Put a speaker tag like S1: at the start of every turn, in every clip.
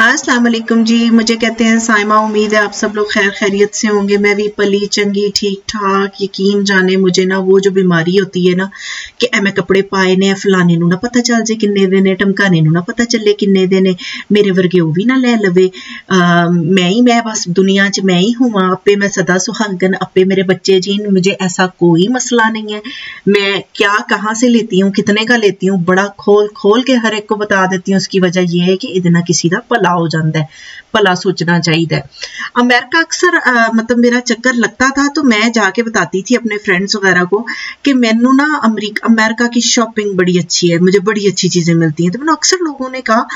S1: अस्सलाम वालेकुम जी। मुझे कहते हैं साइमा। उम्मीद है आप सब लोग खैर खैरियत से होंगे। मैं भी पली चंगी ठीक ठाक। यकीन जाने मुझे ना वो जो बीमारी होती है ना कि मैं कपड़े पाए ने फलाने नूं ना पता चल जे किन्ने दे ने, ढमकाने नूं ना पता चले किन्ने दे ने, मेरे वर्गे वो भी ना ले लवे। मैं बस दुनिया च मैं ही हुआ, आपे मैं सदा सुहागन, आपे मेरे बच्चे जीन, मुझे ऐसा कोई मसला नहीं है। मैं क्या कहाँ से लेती हूँ, कितने का लेती हूँ, बड़ा खोल खोल के हर एक को बता देती हूँ। उसकी वजह यह है कि इधर ना किसी का भला हो जाता है, भला सोचना चाहिए। अमेरिका अक्सर मतलब मेरा चक्कर लगता था तो मैं जाके बताती थी अपने फ्रेंड्स वगैरह को कि मैनू ना अमेरिका की शॉपिंग बड़ी अच्छी है, मुझे बड़ी अच्छी चीजें मिलती हैं। तो मैंने अक्सर लोगों ने कहा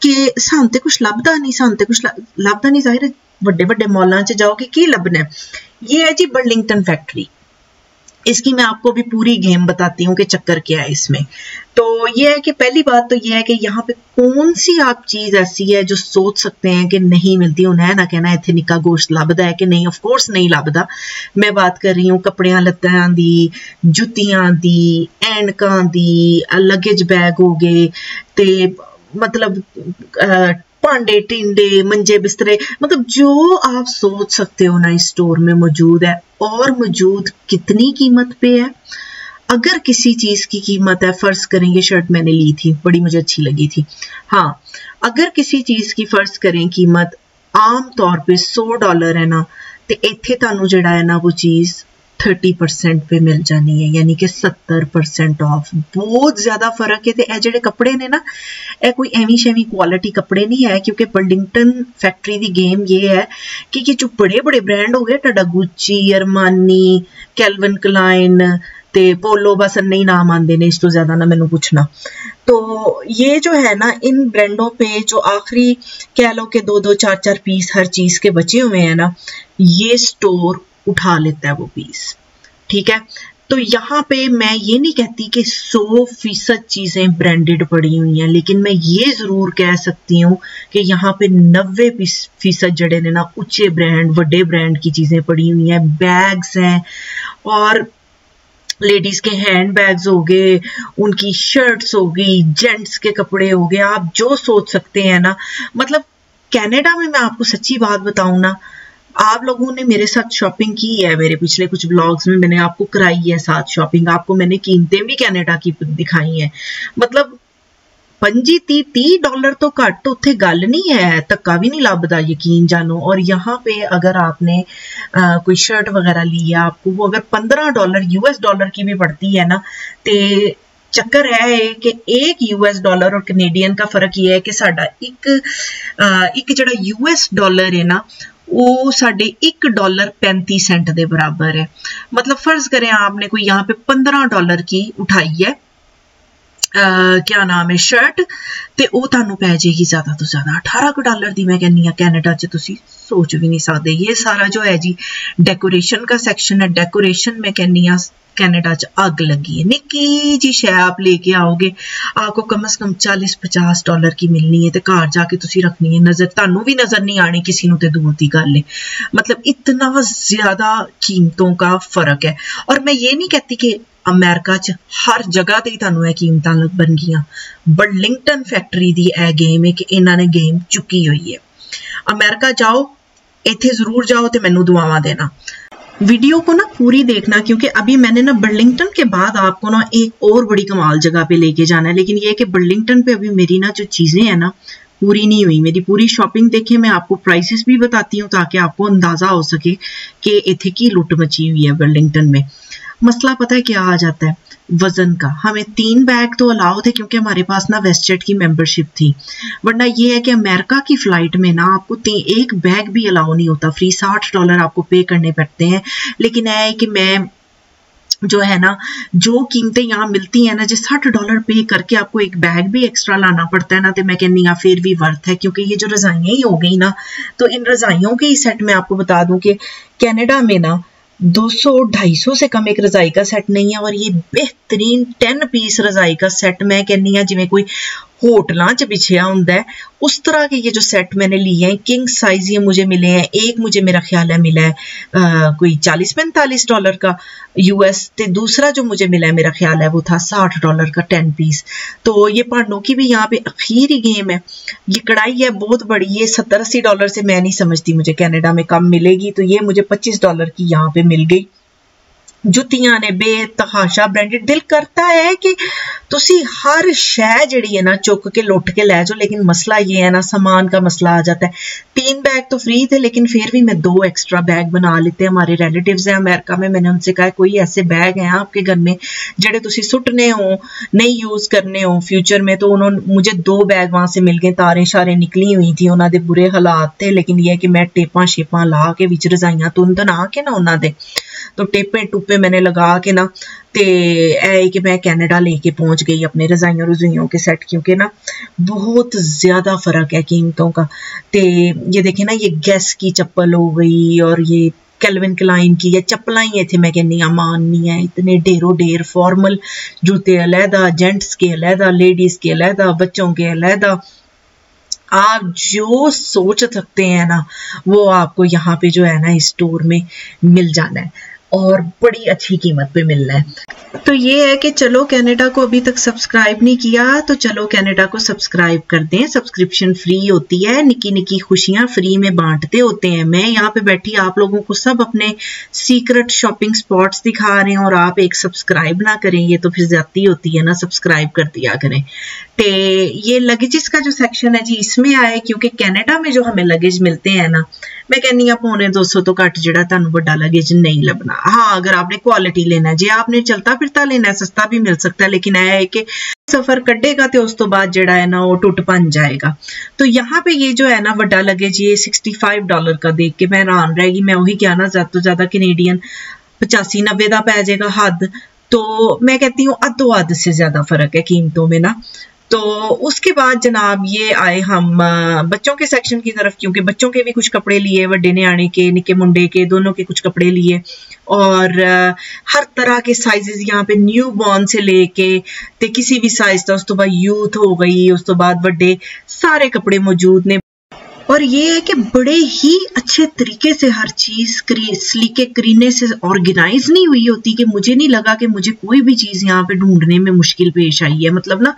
S1: कि सानते कुछ लभदा नहीं, सानते कुछ लभदा नहीं। जाहिर है बड़े बड़े मॉलों च जाओगे की लभना है। ये है जी बर्लिंगटन फैक्ट्री। इसकी मैं आपको भी पूरी गेम बताती हूँ कि चक्कर क्या है इसमें। तो ये है कि पहली बात तो ये है कि यहाँ पे कौन सी आप चीज ऐसी है जो सोच सकते हैं कि नहीं मिलती। उन्हें ना कहना इत्थे निक्का गोश्त लभदा है कि नहीं, ऑफ कोर्स नहीं लभदा। मैं बात कर रही हूँ कपड़ियां लत्तां दी, जुत्तियां दी, ऐनकां दी, लगेज बैग हो गए, ते मतलब भांडे टिंडे, मंजे बिस्तरे, मतलब जो आप सोच सकते हो ना इस स्टोर में मौजूद है। और मौजूद कितनी कीमत पे है? अगर किसी चीज की कीमत है, फर्ज करें ये शर्ट मैंने ली थी, बड़ी मुझे अच्छी लगी थी। हाँ, अगर किसी चीज की फर्ज करें कीमत आम तौर पे $100 है ना, तो इत्थे तानू जिहड़ा है ना वो चीज 30% पे मिल जानी है, यानी कि 70% ऑफ। बहुत ज्यादा फर्क है। ते ए जेडे कपड़े ने ना, ए कोई एवी शेवी क्वालिटी कपड़े नहीं है, क्योंकि बर्लिंगटन फैक्ट्री दी गेम ये है कि जो बड़े बड़े ब्रांड हो गए, टाडा गुच्ची, अरमानी, कैल्विन क्लाइन ते पोलो, बस इन्ने ही नाम आंदे ने, इस तो ज्यादा ना मैनू पुछना। तो ये जो है ना, इन ब्रांडों पे जो आखिरी कह लो कि 2-2, 4-4 पीस हर चीज के बचे हुए हैं ना, ये स्टोर उठा लेता है वो पीस। ठीक है, तो यहाँ पे मैं ये नहीं कहती कि 100% चीजें ब्रांडेड पड़ी हुई हैं, लेकिन मैं ये जरूर कह सकती हूँ कि यहाँ पे 90% जड़े ने ना ऊंचे ब्रांड, बड़े ब्रांड की चीजें पड़ी हुई हैं। बैग्स हैं और लेडीज के हैंड बैग्स हो गए, उनकी शर्ट्स हो गई, जेंट्स के कपड़े हो गए, आप जो सोच सकते हैं ना। मतलब कनाडा में मैं आपको सच्ची बात बताऊं ना, आप लोगों ने मेरे साथ शॉपिंग की है, मेरे पिछले कुछ ब्लॉग्स में मैंने आपको कराई है साथ शॉपिंग, आपको मैंने कीमतें भी कनाडा की दिखाई हैं। मतलब $25-30 तो घट उत्थे गल नहीं है, धक्का भी नहीं लभदा, यकीन जानो। और यहाँ पे अगर आपने कोई शर्ट वगैरह ली है, आपको वो अगर $15 US की भी पड़ती है ना, ते चक्कर है कि एक $US और कैनेडियन का फर्क ये है कि साडा एक जड़ा $US है ना, वो साढ़े $1.35 के बराबर है। मतलब फर्ज करें आपने कोई यहाँ पे $15 की उठाई है, क्या नाम है, शर्ट, ते वो तानू पै जाएगी ज्यादा तो ज्यादा $18 दी। मैं कहनी कैनेडा च तुसी सोच भी नहीं सकते। ये सारा जो है जी डेकोरेशन का सेक्शन है। डेकोरेशन में कहनी कनाडा च अग लगी है। निक्की जी शै आप लेके आओगे, आपको कम से कम $40-50 की मिलनी है, ते घर जाके तुसी रखनी है, नजर तानू भी नजर नहीं आनी, किसी नू ते दूर दी गल है। मतलब इतना ज्यादा कीमतों का फर्क है। और मैं ये नहीं कहती कि अमेरिका च हर जगह ते तानू कीमतां बन गईयां। बर्लिंगटन फैक्ट्री दी ए गेम है कि इन्हां ने गेम चुकी हुई है। अमेरिका जाओ, इत्थे जरूर जाओ ते मैनू दुआवां देना। वीडियो को ना पूरी देखना, क्योंकि अभी मैंने ना बर्लिंगटन के बाद आपको ना एक और बड़ी कमाल जगह पे लेके जाना है। लेकिन ये कि बर्लिंगटन पे अभी मेरी ना जो चीजें हैं ना पूरी नहीं हुई, मेरी पूरी शॉपिंग देखे। मैं आपको प्राइसेस भी बताती हूँ ताकि आपको अंदाजा हो सके कि इत्थे की लुट मची हुई है बर्लिंगटन में। मसला पता है क्या आ जाता है? वजन का। हमें 3 बैग तो अलाउ थे क्योंकि हमारे पास ना वेस्टजेट की मेंबरशिप थी, वरना ये है कि अमेरिका की फ्लाइट में ना आपको एक बैग भी अलाउ नहीं होता फ्री। $60 आपको पे करने पड़ते हैं। लेकिन यह है कि मैं जो है ना, जो कीमतें यहाँ मिलती हैं ना, जो $60 पे करके आपको एक बैग भी एक्स्ट्रा लाना पड़ता है ना, तो मैं कहनी फिर भी वर्थ है। क्योंकि ये जो रजाइयाँ ही हो गई ना, तो इन रजाइयों के ही सेट में आपको बता दूं कि कनाडा में ना 200-250 से कम एक रजाई का सेट नहीं है। और ये बेहतरीन 10 पीस रजाई का सेट मैं कहनी है जिवें कोई होटलों च बिछया हुंदा है उस तरह के ये जो सेट मैंने लिए हैं किंग साइज ये मुझे मिले हैं। एक मुझे मेरा ख्याल है मिला है कोई $40-45 का US, ते दूसरा जो मुझे मिला है मेरा ख्याल है वो था $60 का 10 पीस। तो ये भांडों की भी यहाँ पे आखिरी गेम है। ये कढ़ाई है बहुत बड़ी, ये $70-80 से मैं नहीं समझती मुझे कनाडा में कम मिलेगी, तो ये मुझे $25 की यहाँ पे मिल गई। जुतियां ने बेतहाशा ब्रांडेड, दिल करता है कि तुसी हर शय जिहड़ी है ना चुक के लुट के ले जाओ, लेकिन मसला ये है ना सामान का मसला आ जाता है। 3 बैग तो फ्री थे लेकिन फिर भी मैं 2 एक्स्ट्रा बैग बना लेते हैं। हमारे रिलेटिव्स हैं अमेरिका में, मैंने उनसे कहा कोई ऐसे बैग हैं आपके घर में जेडे तुसी सुटने हो नहीं यूज करने हो फ्यूचर में, तो उन्होंने मुझे 2 बैग वहां से मिल गए। तारें शारें निकली हुई थी, उन्होंने बुरे हालात थे, लेकिन यह कि मैं टेपा शेपा ला के विच रजाइयां तुंदन आके ना उन्होंने तो टेपे टूपे मैंने लगा के ना ते ऐ कि मैं कनाडा लेके पहुंच गई अपने रजाइयों रजाइयों के सेट, क्योंकि ना बहुत ज्यादा फर्क है कीमतों का। ते ये देखे ना ये गैस की चप्पल हो गई और ये कैल्विन क्लाइन की, या चप्पल ही इतने मैं कहनी माननी है, इतने ढेरों ढेर फॉर्मल जूते अलहदा, जेंट्स के अलहदा, लेडीज के अलहदा, बच्चों के अलहदा। आप जो सोच सकते हैं ना वो आपको यहाँ पे जो है ना इस स्टोर में मिल जाना है और बड़ी अच्छी कीमत पे मिलना है। तो ये है कि चलो कनाडा को अभी तक सब्सक्राइब नहीं किया तो चलो कनाडा को सब्सक्राइब कर दें। सब्सक्रिप्शन फ्री होती है, निकी निकी खुशियां फ्री में बांटते होते हैं। मैं यहाँ पे बैठी आप लोगों को सब अपने सीक्रेट शॉपिंग स्पॉट्स दिखा रहे हैं और आप एक सब्सक्राइब ना करें, ये तो फिर ज्यादती होती है ना। सब्सक्राइब कर दिया करें। ते ये लगेजेस का जो सेक्शन है जी इसमें आए, क्योंकि कनाडा में जो हमें लगेज मिलते हैं ना, मैं कहनी पौने 200 तो घट जिहड़ा तुहानू वड्डा लगेज नहीं लभना। हाँ अगर आपने क्वालिटी लेना है, जे आपने चलता फिरता लेना है सस्ता भी मिल सकता है, लेकिन यह है कि सफर कड्डेगा तो उस तो बाद जिहड़ा है ना वो टुट भन जाएगा। तो यहाँ पे ये जो है ना वड्डा लगेज ये $65 का देख के मैं हैरान रहेगी। मैं वही क्या ना ज्यादा तो ज्यादा कैनेडियन 85-90 का पै जाएगा हद, तो मैं कहती हूँ अद्धो अध से ज्यादा फर्क है कीमतों में ना। तो उसके बाद जनाब ये आए हम बच्चों के सेक्शन की तरफ, क्योंकि बच्चों के भी कुछ कपड़े लिए, वड्डे न्याणे के निक्के मुंडे के दोनों के कुछ कपड़े लिए, और हर तरह के साइजेस यहाँ पे न्यू बॉर्न से लेके ते किसी भी साइज था, उस तो बाद यूथ हो गई, उस तो बाद वड्डे सारे कपड़े मौजूद ने। और ये है कि बड़े ही अच्छे तरीके से हर चीज सलीके करीने से ऑर्गेनाइज नहीं हुई होती, कि मुझे नहीं लगा कि मुझे कोई भी चीज यहाँ पे ढूंढने में मुश्किल पेश आई है। मतलब ना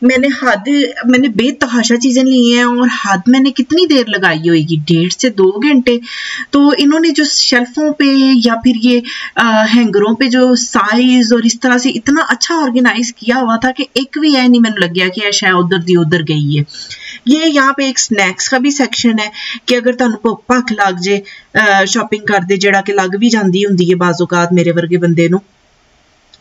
S1: मैंने बेतहाशा चीजें ली हैं और हद मैंने कितनी देर लगाई होगी, 1.5 से 2 घंटे। तो इन्होंने जो शेल्फों पे या फिर ये हैंगरों पे जो साइज और इस तरह से इतना अच्छा ऑर्गेनाइज किया हुआ था कि एक भी है नहीं मैंने लग गया कि यह शायद उधर दी उधर गई है। ये यहाँ पे एक स्नैक्स का भी सेक्शन है कि अगर तुहानू भुख लग जे शॉपिंग करदे, जिहड़ा कि लग भी जाती हुंदी है बाज़ौकात मेरे वर्गे बंदे नू,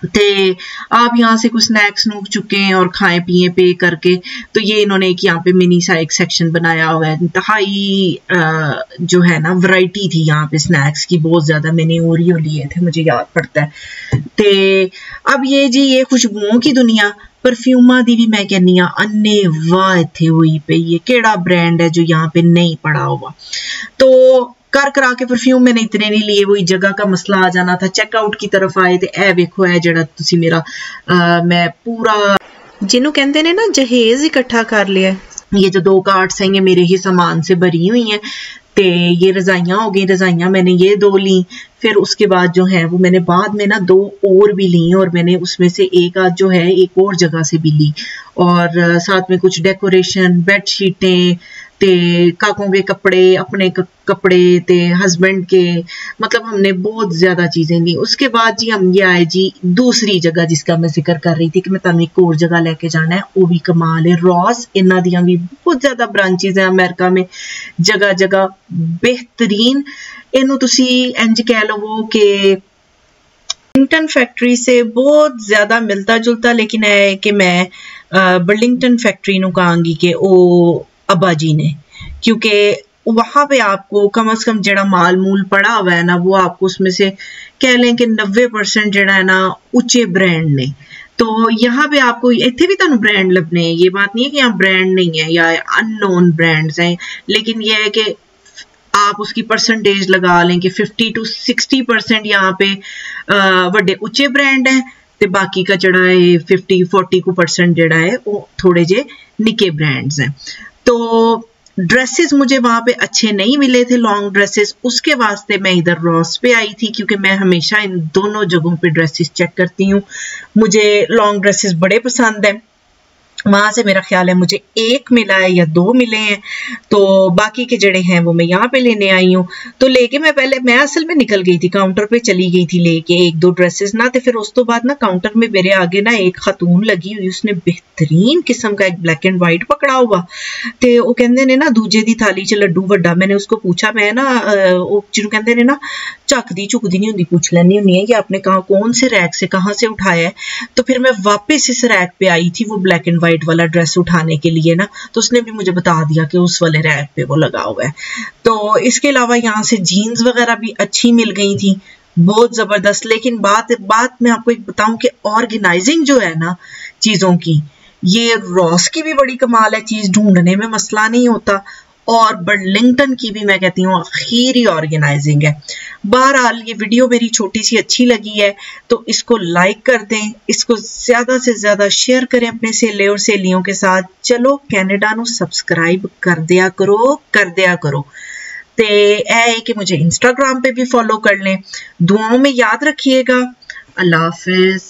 S1: ते आप यहाँ से कुछ स्नैक्स नूक चुके और खाएं पिए पे करके। तो ये इन्होंने एक यहाँ पे मिनी सा एक सेक्शन बनाया हुआ है। इंतहाई जो है ना वैरायटी थी यहाँ पे स्नैक्स की, बहुत ज्यादा। मैंने ओरियो लिए थे मुझे याद पड़ता है। ते अब ये जी ये खुशबुओं की दुनिया, परफ्यूमा दी भी मैं कहनी अन्ने वाह इत्थे हुई पे। ये केड़ा ब्रांड है जो यहाँ पे नहीं पड़ा हुआ। तो कर करा के परफ्यूम मैंने इतने नहीं लिए, वही जगह का मसला आ जाना था। चेकआउट की तरफ आए तो ए वेखो है जड़ा तुसी मेरा मैं पूरा जिन्हों कहते ने ना जहेज इकट्ठा कर लिया। ये जो 2 कार्ट्स हैं ये मेरे ही सामान से भरी हुई हैं। ते ये रजाइयाँ हो गई, रजाइयाँ मैंने ये 2 ली, फिर उसके बाद जो है वो मैंने बाद में ना 2 और भी ली, और मैंने उसमें से एक आध जो है एक और जगह से भी ली, और साथ में कुछ डेकोरेशन, बेडशीटें, ते काकों के कपड़े, अपने कपड़े, ते हस्बैंड के, मतलब हमने बहुत ज्यादा चीजें ली। उसके बाद जी हम ये आए जी दूसरी जगह जिसका मैं जिक्र कर रही थी कि मैं तुहानू एक और जगह लेके जाना है, वो भी कमाल है। रॉस, इन्हां दियां भी बहुत ज्यादा ब्रांचेस हैं अमेरिका में, जगह जगह बेहतरीन। इनू तुसी इंज कह लवो कि बर्लिंगटन फैक्ट्री से बहुत ज्यादा मिलता जुलता, लेकिन है कि मैं बर्लिंगटन फैक्ट्री नू कहांगी कि ओ अब्बा जी ने, क्योंकि वहां पे आपको कम से कम जड़ा माल मूल पड़ा हुआ है ना वो आपको उसमें से कह लें कि 90% जड़ा है ना ऊंचे ब्रांड ने। तो यहाँ पे आपको इतने भी तुहानू ब्रांड लभने हैं, ये बात नहीं है कि यहाँ ब्रांड नहीं है या अननोन ब्रांड्स हैं, लेकिन यह है कि आप उसकी परसेंटेज लगा लें कि 50 to 60% यहाँ पे वड्डे ऊंचे ब्रांड है, ते बाकी का जड़ा है 50-40% जड़ा है वो थोड़े जे निके ब्रांड्स हैं। तो ड्रेसेस मुझे वहां पे अच्छे नहीं मिले थे, लॉन्ग ड्रेसेस, उसके वास्ते मैं इधर रॉस पे आई थी, क्योंकि मैं हमेशा इन दोनों जगहों पे ड्रेसेस चेक करती हूँ। मुझे लॉन्ग ड्रेसेस बड़े पसंद हैं। वहां से मेरा ख्याल है मुझे एक मिला है या 2 मिले हैं, तो बाकी के जड़े हैं वो मैं यहाँ पे लेने आई हूँ। तो लेके मैं असल में निकल गई थी, काउंटर पे चली गई थी लेके 1-2 ड्रेसेस ना, तो फिर उस तो बाद ना काउंटर में मेरे आगे ना एक खातून लगी हुई, उसने बेहतरीन किस्म का एक ब्लैक एंड वाइट पकड़ा हुआ, तो वो कहते ने ना दूजे दी थाली च लड्डू वड्डा। मैंने उसको पूछा, मैं ना वो जिन्हों कहते ने ना झकदी झुकदी नहीं होंगी, पूछ लेनी होनी है कि आपने कौन से रैक से कहाँ से उठाया है। तो फिर मैं वापस इस रैक पे आई थी वो ब्लैक एंड वाइट वाला ड्रेस उठाने के लिए ना, तो उसने भी मुझे बता दिया कि उस वाले रैक पे वो लगा हुआ है। तो इसके अलावा यहाँ से जीन्स वगैरह भी अच्छी मिल गई थी, बहुत जबरदस्त। लेकिन बात मैं आपको एक बताऊं कि ऑर्गेनाइजिंग जो है ना चीजों की, ये रॉस की भी बड़ी कमाल है, चीज ढूंढने में मसला नहीं होता, और बर्लिंगटन की भी मैं कहती हूँ आखिरी ऑर्गेनाइजिंग है। बहरहाल ये वीडियो मेरी छोटी सी अच्छी लगी है, तो इसको लाइक कर दें, इसको ज्यादा से ज्यादा शेयर करें अपने सहेले और सहेलियों के साथ। चलो कैनेडा नो सब्सक्राइब कर दिया करो। ते है कि मुझे इंस्टाग्राम पे भी फॉलो कर लें। दुआओं में याद रखिएगा। अल्लाह हाफिज।